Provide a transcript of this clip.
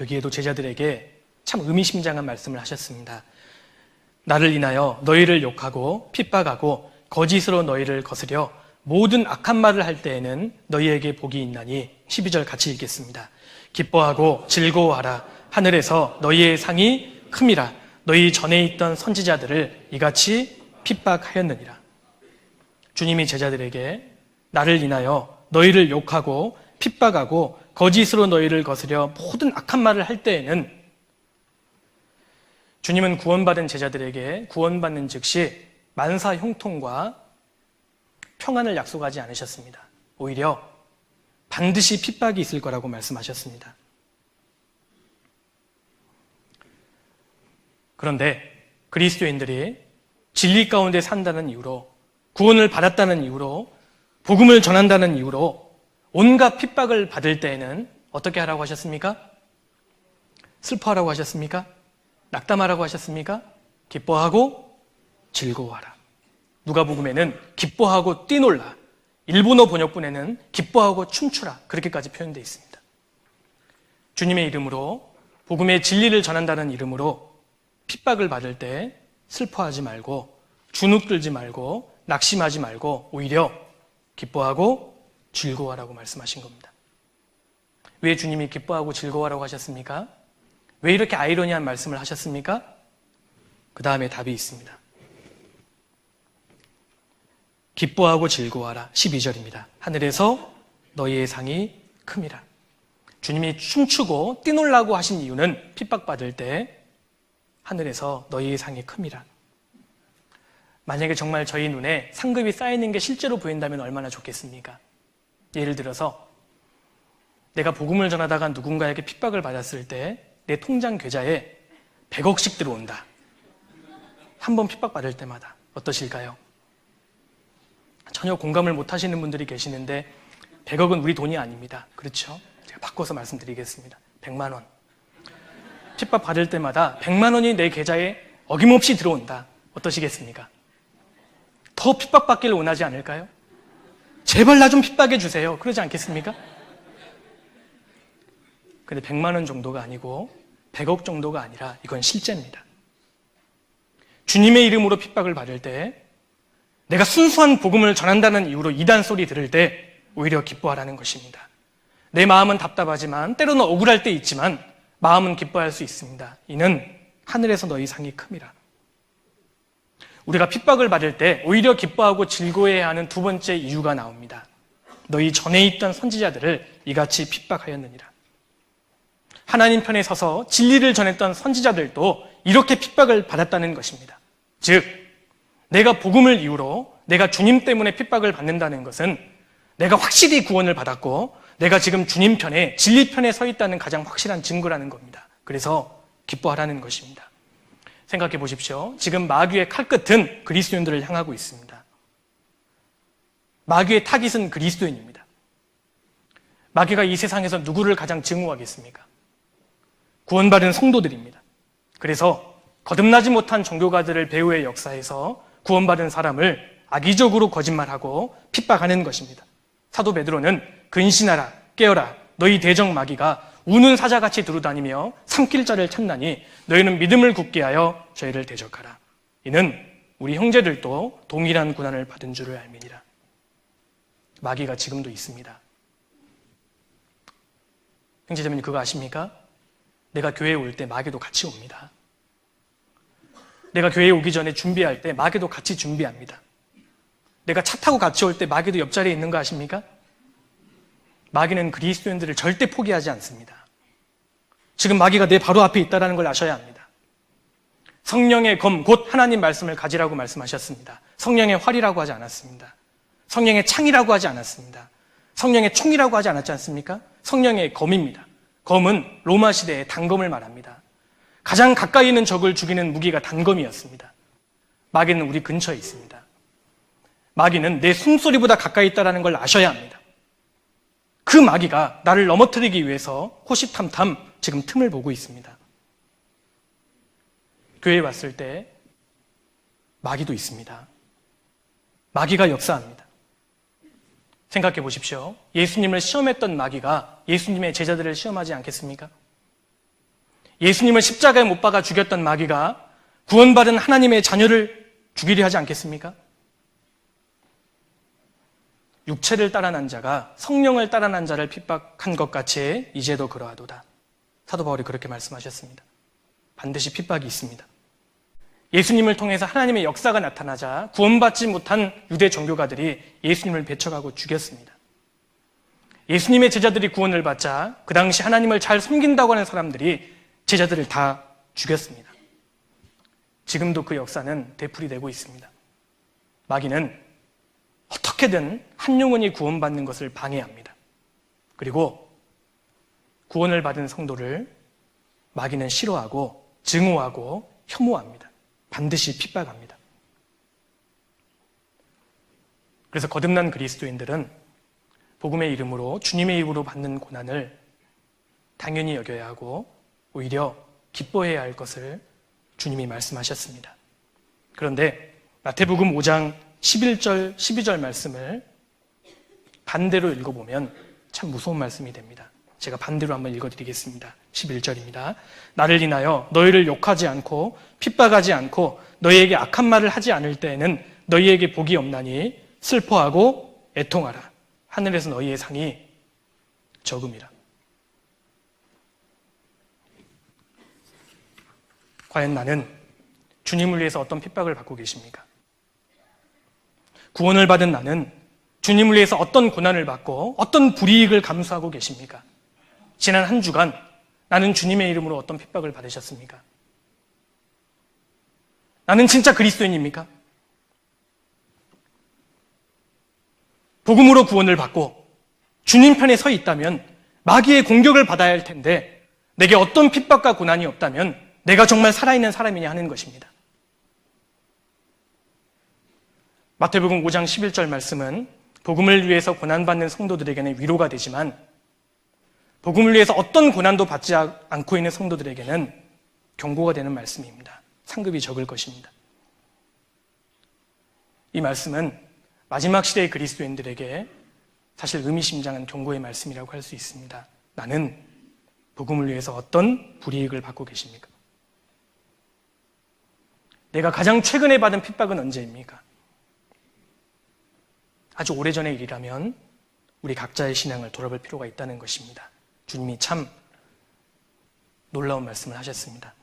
여기에도 제자들에게 참 의미심장한 말씀을 하셨습니다. 나를 인하여 너희를 욕하고 핍박하고 거짓으로 너희를 거스려 모든 악한 말을 할 때에는 너희에게 복이 있나니. 12절 같이 읽겠습니다. 기뻐하고 즐거워하라. 하늘에서 너희의 상이 큼이라. 너희 전에 있던 선지자들을 이같이 핍박하였느니라. 주님이 제자들에게 나를 인하여 너희를 욕하고 핍박하고 거짓으로 너희를 거스려 모든 악한 말을 할 때에는 주님은 구원받은 제자들에게 구원받는 즉시 만사 형통과 평안을 약속하지 않으셨습니다. 오히려 반드시 핍박이 있을 거라고 말씀하셨습니다. 그런데 그리스도인들이 진리 가운데 산다는 이유로, 구원을 받았다는 이유로, 복음을 전한다는 이유로 온갖 핍박을 받을 때에는 어떻게 하라고 하셨습니까? 슬퍼하라고 하셨습니까? 낙담하라고 하셨습니까? 기뻐하고 즐거워하라. 누가복음에는 기뻐하고 뛰놀라, 일본어 번역본에는 기뻐하고 춤추라, 그렇게까지 표현되어 있습니다. 주님의 이름으로, 복음의 진리를 전한다는 이름으로 핍박을 받을 때 슬퍼하지 말고, 주눅들지 말고, 낙심하지 말고 오히려 기뻐하고 즐거워하라고 말씀하신 겁니다. 왜 주님이 기뻐하고 즐거워하라고 하셨습니까? 왜 이렇게 아이러니한 말씀을 하셨습니까? 그 다음에 답이 있습니다. 기뻐하고 즐거워하라. 12절입니다. 하늘에서 너희의 상이 큼이라. 주님이 춤추고 뛰놀라고 하신 이유는 핍박받을 때 하늘에서 너희의 상이 큼이라. 만약에 정말 저희 눈에 상급이 쌓이는 게 실제로 보인다면 얼마나 좋겠습니까? 예를 들어서 내가 복음을 전하다가 누군가에게 핍박을 받았을 때 내 통장 계좌에 100억씩 들어온다. 한 번 핍박받을 때마다 어떠실까요? 전혀 공감을 못 하시는 분들이 계시는데 100억은 우리 돈이 아닙니다. 그렇죠? 제가 바꿔서 말씀드리겠습니다. 100만 원. 핍박받을 때마다 100만 원이 내 계좌에 어김없이 들어온다. 어떠시겠습니까? 더 핍박받기를 원하지 않을까요? 제발 나 좀 핍박해 주세요. 그러지 않겠습니까? 근데 100만 원 정도가 아니고 100억 정도가 아니라 이건 실제입니다. 주님의 이름으로 핍박을 받을 때, 내가 순수한 복음을 전한다는 이유로 이단 소리 들을 때 오히려 기뻐하라는 것입니다. 내 마음은 답답하지만, 때로는 억울할 때 있지만 마음은 기뻐할 수 있습니다. 이는 하늘에서 너희 상이 큼이라. 우리가 핍박을 받을 때 오히려 기뻐하고 즐거워해야 하는 두 번째 이유가 나옵니다. 너희 전에 있던 선지자들을 이같이 핍박하였느니라. 하나님 편에 서서 진리를 전했던 선지자들도 이렇게 핍박을 받았다는 것입니다. 즉, 내가 복음을 이유로, 내가 주님 때문에 핍박을 받는다는 것은 내가 확실히 구원을 받았고 내가 지금 주님 편에, 진리 편에 서 있다는 가장 확실한 증거라는 겁니다. 그래서 기뻐하라는 것입니다. 생각해 보십시오. 지금 마귀의 칼끝은 그리스도인들을 향하고 있습니다. 마귀의 타깃은 그리스도인입니다. 마귀가 이 세상에서 누구를 가장 증오하겠습니까? 구원받은 성도들입니다. 그래서 거듭나지 못한 종교가들을 배후의 역사에서 구원받은 사람을 악의적으로 거짓말하고 핍박하는 것입니다. 사도 베드로는 근신하라, 깨어라, 너희 대적 마귀가 우는 사자같이 두루다니며 삼킬 자를 찾나니 너희는 믿음을 굳게 하여 저희를 대적하라. 이는 우리 형제들도 동일한 고난을 받은 줄을 알미니라. 마귀가 지금도 있습니다. 형제자매님, 그거 아십니까? 내가 교회에 올 때 마귀도 같이 옵니다. 내가 교회에 오기 전에 준비할 때 마귀도 같이 준비합니다. 내가 차 타고 같이 올 때 마귀도 옆자리에 있는 거 아십니까? 마귀는 그리스도인들을 절대 포기하지 않습니다. 지금 마귀가 내 바로 앞에 있다는 걸 아셔야 합니다. 성령의 검, 곧 하나님 말씀을 가지라고 말씀하셨습니다. 성령의 활이라고 하지 않았습니다. 성령의 창이라고 하지 않았습니다. 성령의 총이라고 하지 않았지 않습니까? 성령의 검입니다. 검은 로마 시대의 단검을 말합니다. 가장 가까이 있는 적을 죽이는 무기가 단검이었습니다. 마귀는 우리 근처에 있습니다. 마귀는 내 숨소리보다 가까이 있다는 걸 아셔야 합니다. 그 마귀가 나를 넘어뜨리기 위해서 호시탐탐 지금 틈을 보고 있습니다. 교회에 왔을 때 마귀도 있습니다. 마귀가 역사합니다. 생각해 보십시오. 예수님을 시험했던 마귀가 예수님의 제자들을 시험하지 않겠습니까? 예수님을 십자가에 못 박아 죽였던 마귀가 구원받은 하나님의 자녀를 죽이려 하지 않겠습니까? 육체를 따라 난 자가 성령을 따라 난 자를 핍박한 것 같이 이제도 그러하도다. 사도 바울이 그렇게 말씀하셨습니다. 반드시 핍박이 있습니다. 예수님을 통해서 하나님의 역사가 나타나자 구원받지 못한 유대 종교가들이 예수님을 배척하고 죽였습니다. 예수님의 제자들이 구원을 받자 그 당시 하나님을 잘 섬긴다고 하는 사람들이 제자들을 다 죽였습니다. 지금도 그 역사는 되풀이되고 있습니다. 마귀는 어떻게든 한 영혼이 구원받는 것을 방해합니다. 그리고 구원을 받은 성도를 마귀는 싫어하고 증오하고 혐오합니다. 반드시 핍박합니다. 그래서 거듭난 그리스도인들은 복음의 이름으로 주님의 입으로 받는 고난을 당연히 여겨야 하고 오히려 기뻐해야 할 것을 주님이 말씀하셨습니다. 그런데 마태복음 5장 11절, 12절 말씀을 반대로 읽어보면 참 무서운 말씀이 됩니다. 제가 반대로 한번 읽어드리겠습니다. 11절입니다. 나를 인하여 너희를 욕하지 않고 핍박하지 않고 너희에게 악한 말을 하지 않을 때에는 너희에게 복이 없나니 슬퍼하고 애통하라. 하늘에서 너희의 상이 적음이라. 과연 나는 주님을 위해서 어떤 핍박을 받고 계십니까? 구원을 받은 나는 주님을 위해서 어떤 고난을 받고 어떤 불이익을 감수하고 계십니까? 지난 한 주간 나는 주님의 이름으로 어떤 핍박을 받으셨습니까? 나는 진짜 그리스도인입니까? 복음으로 구원을 받고 주님 편에 서 있다면 마귀의 공격을 받아야 할 텐데 내게 어떤 핍박과 고난이 없다면 내가 정말 살아있는 사람이냐 하는 것입니다. 마태복음 5장 11절 말씀은 복음을 위해서 고난받는 성도들에게는 위로가 되지만 복음을 위해서 어떤 고난도 받지 않고 있는 성도들에게는 경고가 되는 말씀입니다. 상급이 적을 것입니다. 이 말씀은 마지막 시대의 그리스도인들에게 사실 의미심장한 경고의 말씀이라고 할 수 있습니다. 나는 복음을 위해서 어떤 불이익을 받고 계십니까? 내가 가장 최근에 받은 핍박은 언제입니까? 아주 오래전의 일이라면 우리 각자의 신앙을 돌아볼 필요가 있다는 것입니다. 주님이 참 놀라운 말씀을 하셨습니다.